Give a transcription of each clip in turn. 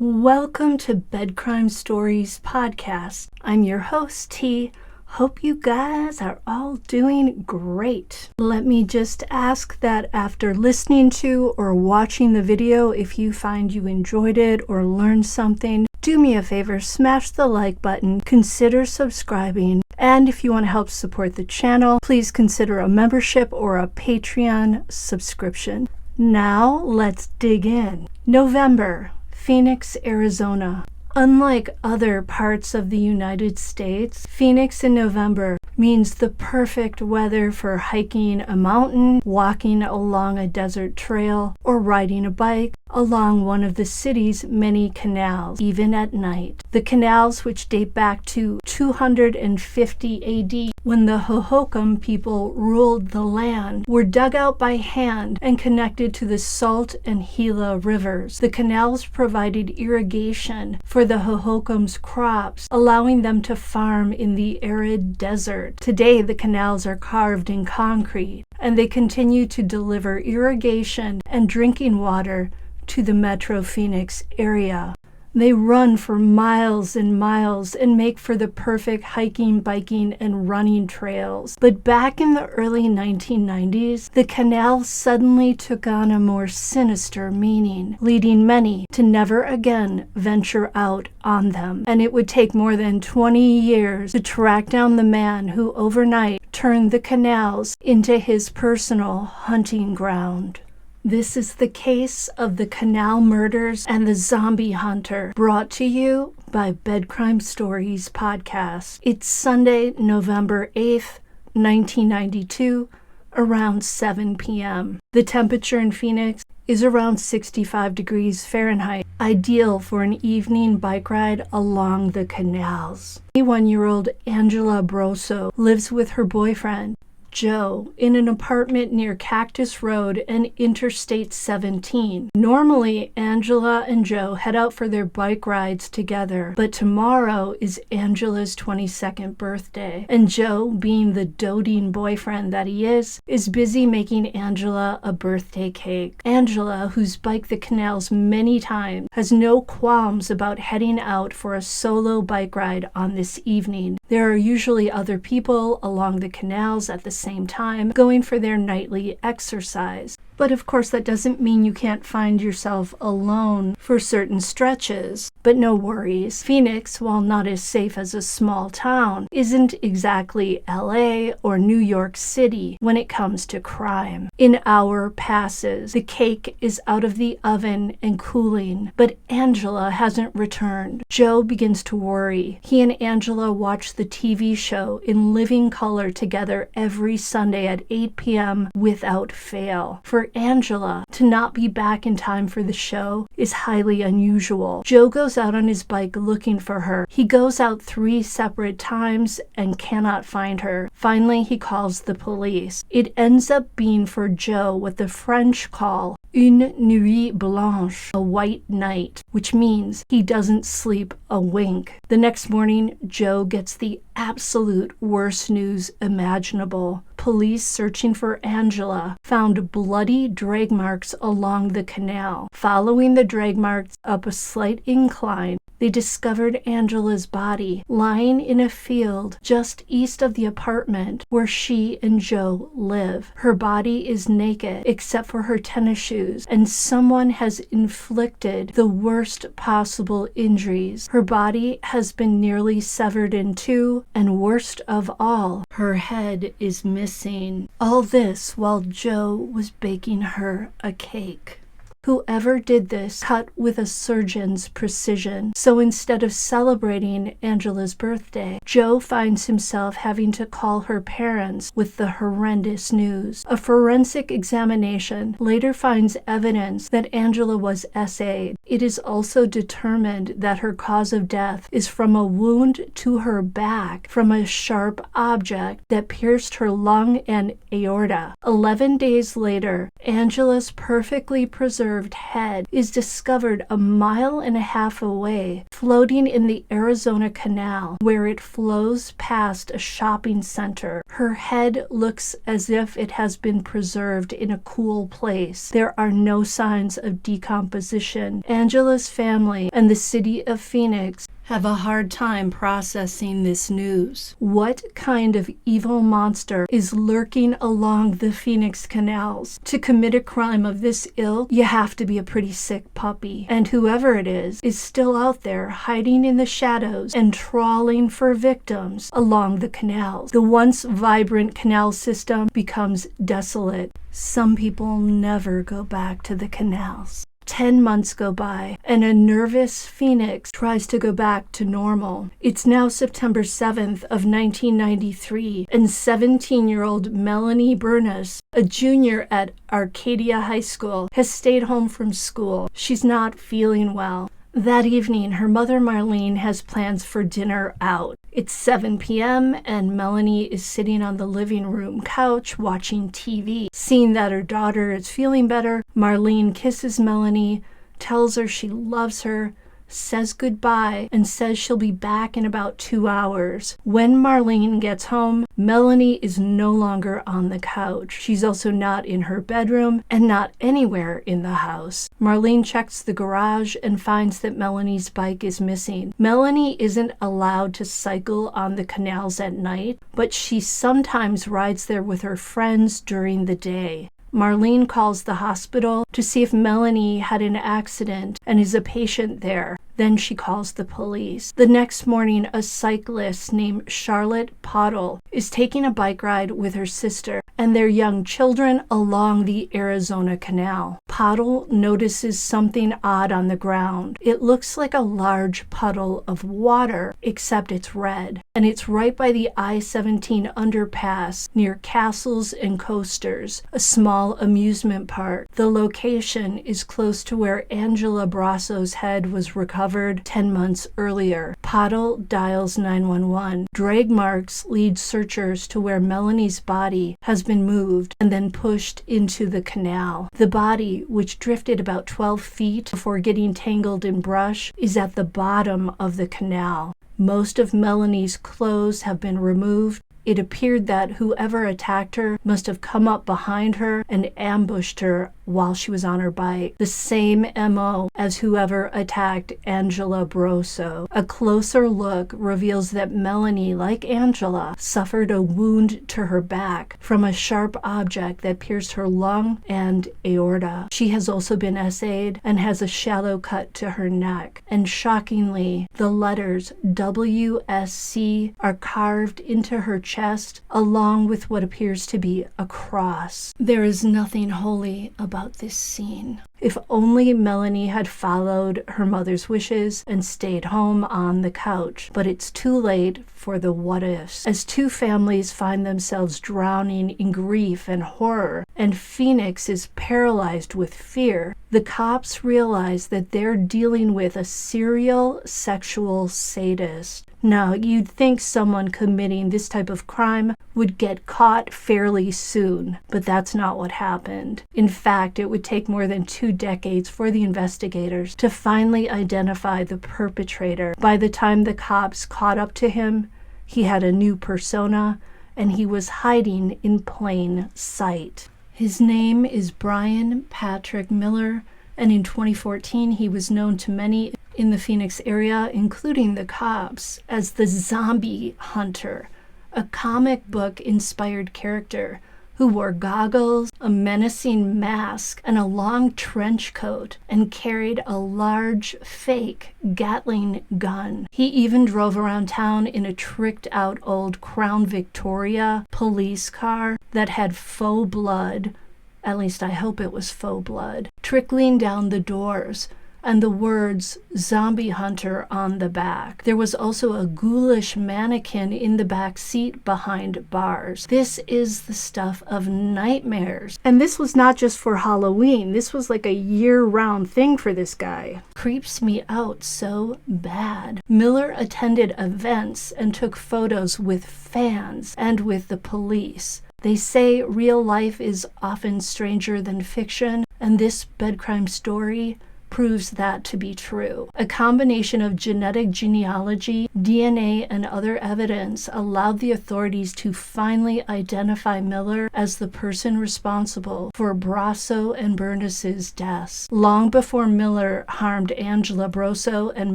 Welcome to Bed Crime Stories podcast. I'm your host, T. Hope you guys are all doing great. Let me just ask that after listening to or watching the video, if you find you enjoyed it or learned something, do me a favor, smash the like button, consider subscribing, and if you want to help support the channel, please consider a membership or a Patreon subscription. Now, let's dig in. November. Phoenix, Arizona. Unlike other parts of the United States, Phoenix in November means the perfect weather for hiking a mountain, walking along a desert trail, or riding a bike along one of the city's many canals, even at night. The canals, which date back to 250 AD, when the Hohokam people ruled the land, were dug out by hand and connected to the Salt and Gila rivers. The canals provided irrigation for the Hohokam's crops, allowing them to farm in the arid desert. Today, the canals are carved in concrete, and they continue to deliver irrigation and drinking water to the Metro Phoenix area. They run for miles and miles and make for the perfect hiking, biking, and running trails. But back in the early 1990s, the canal suddenly took on a more sinister meaning, leading many to never again venture out on them. And it would take more than 20 years to track down the man who overnight turned the canals into his personal hunting ground. This is the case of the Canal Murders and the Zombie Hunter, brought to you by Bed Crime Stories podcast. It's Sunday, November 8th, 1992, around 7 p.m. The temperature in Phoenix is around 65 degrees Fahrenheit, ideal for an evening bike ride along the canals. 21-year-old Angela Brosso lives with her boyfriend, Joe, in an apartment near Cactus Road and Interstate 17. Normally, Angela and Joe head out for their bike rides together, but tomorrow is Angela's 22nd birthday, and Joe, being the doting boyfriend that he is busy making Angela a birthday cake. Angela, who's biked the canals many times, has no qualms about heading out for a solo bike ride on this evening. There are usually other people along the canals at the same time, going for their nightly exercise. But of course, that doesn't mean you can't find yourself alone for certain stretches. But no worries. Phoenix, while not as safe as a small town, isn't exactly LA or New York City when it comes to crime. An hour passes. The cake is out of the oven and cooling, but Angela hasn't returned. Joe begins to worry. He and Angela watch the TV show in living color together every Sunday at 8 p.m. without fail. For Angela to not be back in time for the show is highly unusual. Joe goes out on his bike looking for her. He goes out 3 separate times and cannot find her. Finally, he calls the police. It ends up being for Joe what the French call une nuit blanche, a white night, which means he doesn't sleep a wink. The next morning, Joe gets the absolute worst news imaginable. Police searching for Angela found bloody drag marks along the canal. Following the drag marks up a slight incline, they discovered Angela's body lying in a field just east of the apartment where she and Joe live. Her body is naked except for her tennis shoes, and someone has inflicted the worst possible injuries. Her body has been nearly severed in two, and worst of all, her head is missing. All this while Joe was baking her a cake. Whoever did this cut with a surgeon's precision. So instead of celebrating Angela's birthday, Joe finds himself having to call her parents with the horrendous news. A forensic examination later finds evidence that Angela was SA'd. It is also determined that her cause of death is from a wound to her back from a sharp object that pierced her lung and aorta. 11 days later, Angela's perfectly preserved preserved head is discovered a mile and a half away, floating in the Arizona Canal, where it flows past a shopping center. Her head looks as if it has been preserved in a cool place. There are no signs of decomposition. Angela's family and the city of Phoenix have a hard time processing this news. What kind of evil monster is lurking along the Phoenix canals? To commit a crime of this ilk, you have to be a pretty sick puppy. And whoever it is still out there hiding in the shadows and trawling for victims along the canals. The once vibrant canal system becomes desolate. Some people never go back to the canals. 10 months go by, and a nervous Phoenix tries to go back to normal. It's now September 7th of 1993, and 17-year-old Melanie Burness, a junior at Arcadia High School, has stayed home from school. She's not feeling well. That evening, her mother Marlene has plans for dinner out. It's 7 p.m. and Melanie is sitting on the living room couch watching TV. Seeing that her daughter is feeling better, Marlene kisses Melanie, tells her she loves her, says goodbye, and says she'll be back in about 2 hours. When Marlene gets home, Melanie is no longer on the couch. She's also not in her bedroom and not anywhere in the house. Marlene checks the garage and finds that Melanie's bike is missing. Melanie isn't allowed to cycle on the canals at night, but she sometimes rides there with her friends during the day. Marlene calls the hospital to see if Melanie had an accident and is a patient there. Then she calls the police. The next morning, a cyclist named Charlotte Pottle is taking a bike ride with her sister and their young children along the Arizona Canal. Pottle notices something odd on the ground. It looks like a large puddle of water, except it's red, and it's right by the I-17 underpass near Castles and Coasters, a small amusement park. The location is close to where Angela Brasso's head was recovered 10 months earlier. Pottle dials 911. Drag marks lead searchers to where Melanie's body has been moved and then pushed into the canal. The body, which drifted about 12 feet before getting tangled in brush, is at the bottom of the canal. Most of Melanie's clothes have been removed. It appeared that whoever attacked her must have come up behind her and ambushed her while she was on her bike. The same MO as whoever attacked Angela Brasso. A closer look reveals that Melanie, like Angela, suffered a wound to her back from a sharp object that pierced her lung and aorta. She has also been SA'd and has a shallow cut to her neck. And shockingly, the letters WSC are carved into her chest, along with what appears to be a cross. There is nothing holy about this scene. If only Melanie had followed her mother's wishes and stayed home on the couch. But it's too late for the what-ifs, as two families find themselves drowning in grief and horror, and Phoenix is paralyzed with fear. The cops realize that they're dealing with a serial sexual sadist. Now, you'd think someone committing this type of crime would get caught fairly soon, but that's not what happened. In fact, it would take more than 2 decades for the investigators to finally identify the perpetrator. By the time the cops caught up to him, he had a new persona, and he was hiding in plain sight. His name is Bryan Patrick Miller, and in 2014 he was known to many in the Phoenix area, including the cops, as the Zombie Hunter, a comic book-inspired character who wore goggles, a menacing mask, and a long trench coat, and carried a large, fake Gatling gun. He even drove around town in a tricked-out old Crown Victoria police car that had faux blood, at least I hope it was faux blood, trickling down the doors, and the words Zombie Hunter on the back. There was also a ghoulish mannequin in the back seat behind bars. This is the stuff of nightmares. And this was not just for Halloween. This was like a year-round thing for this guy. Creeps me out so bad. Miller attended events and took photos with fans and with the police. They say real life is often stranger than fiction, and this bed crime story proves that to be true. A combination of genetic genealogy, DNA, and other evidence allowed the authorities to finally identify Miller as the person responsible for Brasso and Bernis's deaths. Long before Miller harmed Angela Brasso and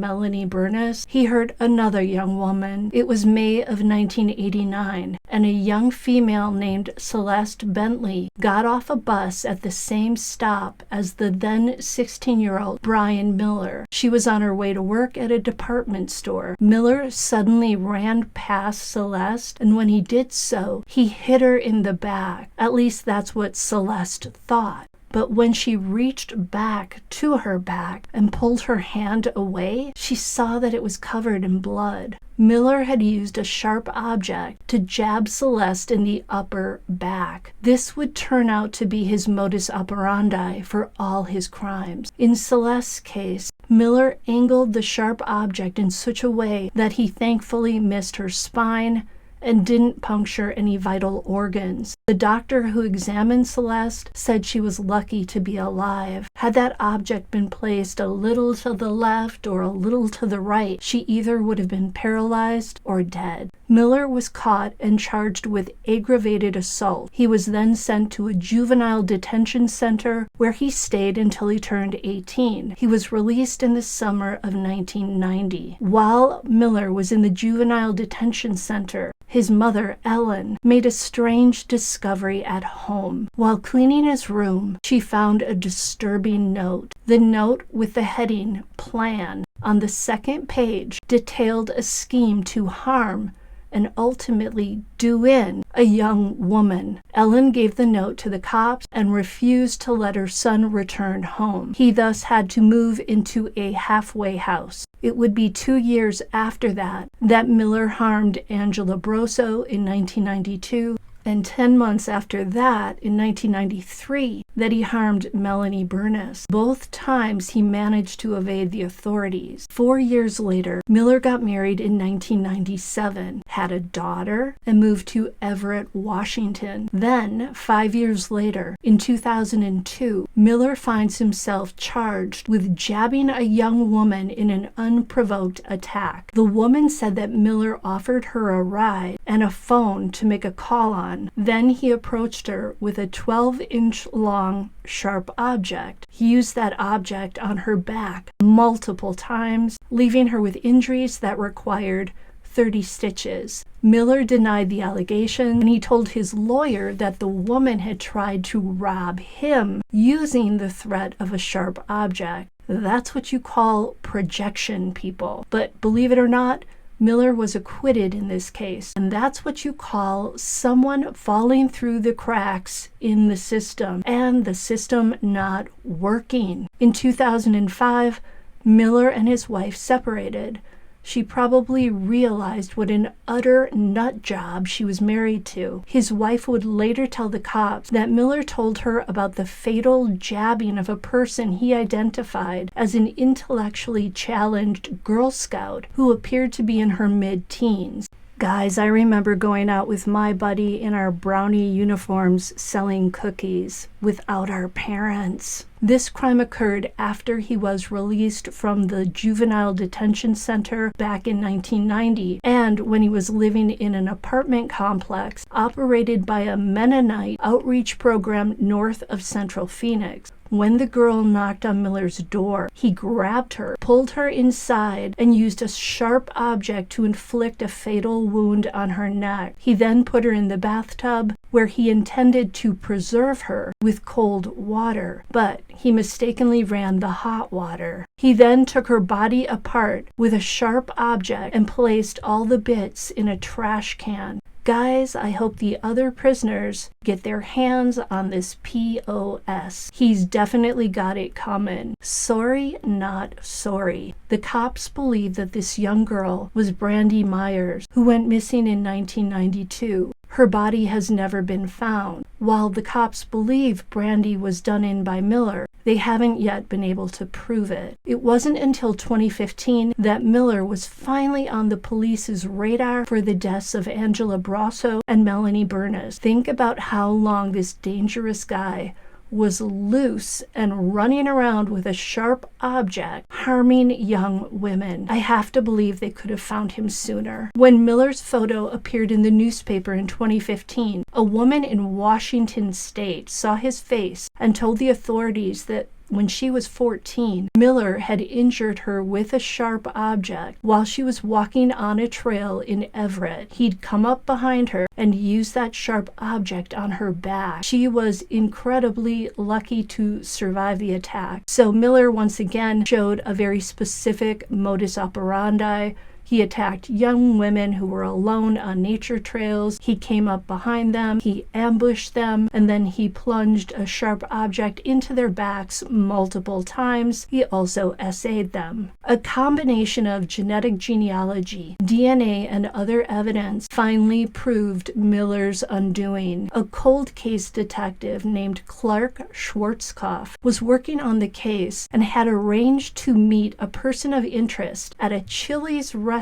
Melanie Bernis, he hurt another young woman. It was May of 1989, and a young female named Celeste Bentley got off a bus at the same stop as the then 16-year-old Bryan Miller. She was on her way to work at a department store. Miller suddenly ran past Celeste, and when he did so, he hit her in the back. At least that's what Celeste thought. But when she reached back to her back and pulled her hand away, she saw that it was covered in blood. Miller had used a sharp object to jab Celeste in the upper back. This would turn out to be his modus operandi for all his crimes. In Celeste's case, Miller angled the sharp object in such a way that he thankfully missed her spine and didn't puncture any vital organs. The doctor who examined Celeste said she was lucky to be alive. Had that object been placed a little to the left or a little to the right, she either would have been paralyzed or dead. Miller was caught and charged with aggravated assault. He was then sent to a juvenile detention center where he stayed until he turned 18. He was released in the summer of 1990. While Miller was in the juvenile detention center, his mother, Ellen, made a strange discovery at home. While cleaning his room, she found a disturbing note. The note, with the heading "Plan," on the second page detailed a scheme to harm and ultimately do in a young woman. Ellen gave the note to the cops and refused to let her son return home. He thus had to move into a halfway house. It would be 2 years after that Miller harmed Angela Brasso in 1992, and 10 months after that, in 1993, that he harmed Melanie Bernis. Both times he managed to evade the authorities. 4 years later, Miller got married in 1997, had a daughter, and moved to Everett, Washington. Then, 5 years later, in 2002, Miller finds himself charged with jabbing a young woman in an unprovoked attack. The woman said that Miller offered her a ride and a phone to make a call on. Then he approached her with a 12-inch long sharp object. He used that object on her back multiple times, leaving her with injuries that required 30 stitches. Miller denied the allegation, and he told his lawyer that the woman had tried to rob him using the threat of a sharp object. That's what you call projection, people. But believe it or not, Miller was acquitted in this case, and that's what you call someone falling through the cracks in the system, and the system not working. In 2005, Miller and his wife separated. She probably realized what an utter nut job she was married to. His wife would later tell the cops that Miller told her about the fatal jabbing of a person he identified as an intellectually challenged Girl Scout who appeared to be in her mid-teens. Guys, I remember going out with my buddy in our brownie uniforms selling cookies without our parents. This crime occurred after he was released from the juvenile detention center back in 1990, and when he was living in an apartment complex operated by a Mennonite outreach program north of Central Phoenix. When the girl knocked on Miller's door, he grabbed her, pulled her inside, and used a sharp object to inflict a fatal wound on her neck. He then put her in the bathtub, where he intended to preserve her with cold water, but he mistakenly ran the hot water. He then took her body apart with a sharp object and placed all the bits in a trash can. Guys, I hope the other prisoners get their hands on this POS. He's definitely got it coming. Sorry, not sorry. The cops believe that this young girl was Brandy Myers, who went missing in 1992. Her body has never been found. While the cops believe Brandy was done in by Miller, they haven't yet been able to prove it. It wasn't until 2015 that Miller was finally on the police's radar for the deaths of Angela Brasso and Melanie Bernis. Think about how long this dangerous guy was loose and running around with a sharp object, harming young women. I have to believe they could have found him sooner. When Miller's photo appeared in the newspaper in 2015, a woman in Washington state saw his face and told the authorities that when she was 14, Miller had injured her with a sharp object while she was walking on a trail in Everett. He'd come up behind her and used that sharp object on her back. She was incredibly lucky to survive the attack. So Miller once again showed a very specific modus operandi. He attacked young women who were alone on nature trails. He came up behind them, he ambushed them, and then he plunged a sharp object into their backs multiple times. He also essayed them. A combination of genetic genealogy, DNA, and other evidence finally proved Miller's undoing. A cold case detective named Clark Schwarzkopf was working on the case and had arranged to meet a person of interest at a Chili's restaurant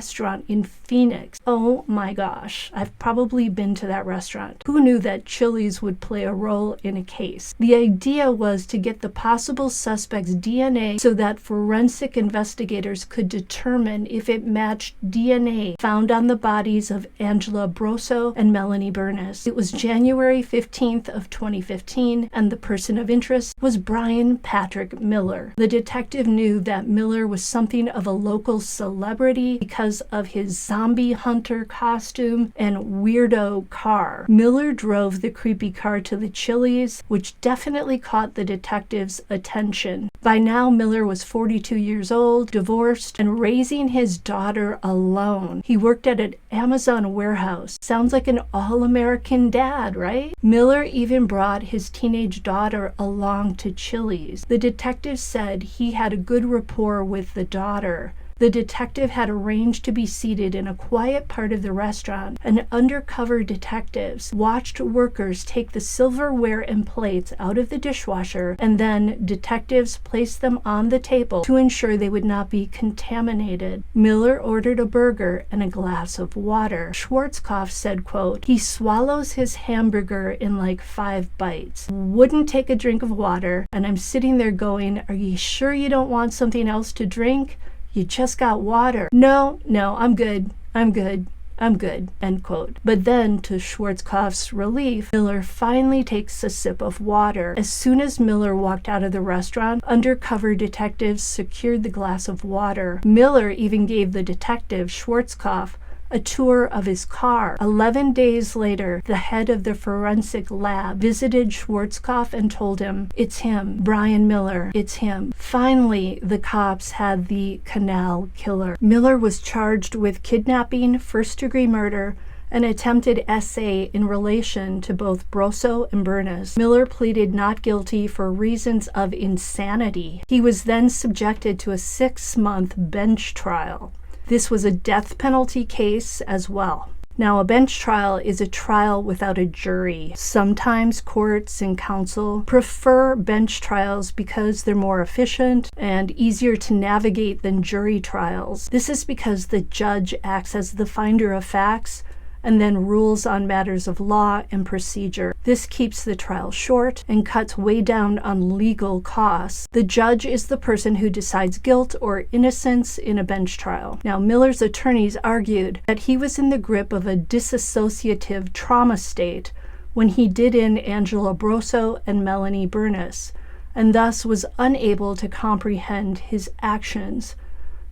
in Phoenix. Oh my gosh, I've probably been to that restaurant. Who knew that Chili's would play a role in a case? The idea was to get the possible suspect's DNA so that forensic investigators could determine if it matched DNA found on the bodies of Angela Brasso and Melanie Bernis. It was January 15th of 2015, and the person of interest was Bryan Patrick Miller. The detective knew that Miller was something of a local celebrity because of his zombie hunter costume and weirdo car. Miller drove the creepy car to the Chili's, which definitely caught the detective's attention. By now, Miller was 42 years old, divorced, and raising his daughter alone. He worked at an Amazon warehouse. Sounds like an all-American dad, right? Miller even brought his teenage daughter along to Chili's. The detective said he had a good rapport with the daughter. The detective had arranged to be seated in a quiet part of the restaurant, and undercover detectives watched workers take the silverware and plates out of the dishwasher, and then detectives placed them on the table to ensure they would not be contaminated. Miller ordered a burger and a glass of water. Schwarzkopf said, quote, "He swallows his hamburger in like 5 bites. Wouldn't take a drink of water, and I'm sitting there going, are you sure you don't want something else to drink? You just got water." No, I'm good, end quote. But then, to Schwarzkopf's relief, Miller finally takes a sip of water. As soon as Miller walked out of the restaurant, undercover detectives secured the glass of water. Miller even gave the detective, Schwarzkopf, a tour of his car. 11 days later, the head of the forensic lab visited Schwarzkopf and told him, "It's him, Bryan Miller, it's him." Finally, the cops had the Canal killer. Miller was charged with kidnapping, first-degree murder, and attempted SA in relation to both Brasso and Bernis. Miller pleaded not guilty for reasons of insanity. He was then subjected to a 6-month bench trial. This was a death penalty case as well. Now, a bench trial is a trial without a jury. Sometimes courts and counsel prefer bench trials because they're more efficient and easier to navigate than jury trials. This is because the judge acts as the finder of facts and then rules on matters of law and procedure. This keeps the trial short and cuts way down on legal costs. The judge is the person who decides guilt or innocence in a bench trial. Now, Miller's attorneys argued that he was in the grip of a dissociative trauma state when he did in Angela Brasso and Melanie Bernis, and thus was unable to comprehend his actions.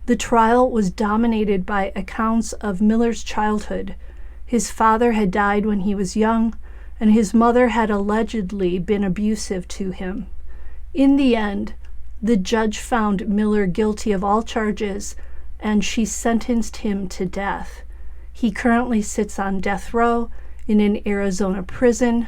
The trial was dominated by accounts of Miller's childhood. His father had died when he was young, and his mother had allegedly been abusive to him. In the end, the judge found Miller guilty of all charges, and she sentenced him to death. He currently sits on death row in an Arizona prison,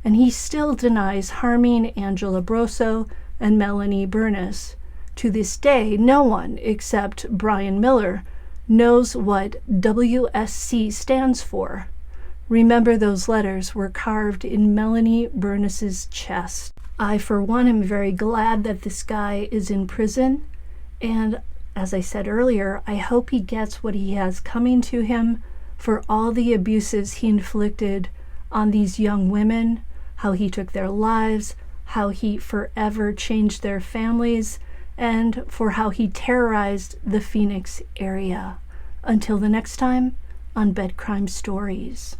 and he still denies harming Angela Brasso and Melanie Bernis. To this day, no one except Bryan Miller knows what WSC stands for. Remember, those letters were carved in Melanie Burness's chest. I, for one, am very glad that this guy is in prison, and as I said earlier, I hope he gets what he has coming to him for all the abuses he inflicted on these young women, how he took their lives, how he forever changed their families, and for how he terrorized the Phoenix area. Until the next time on Bed Crime Stories.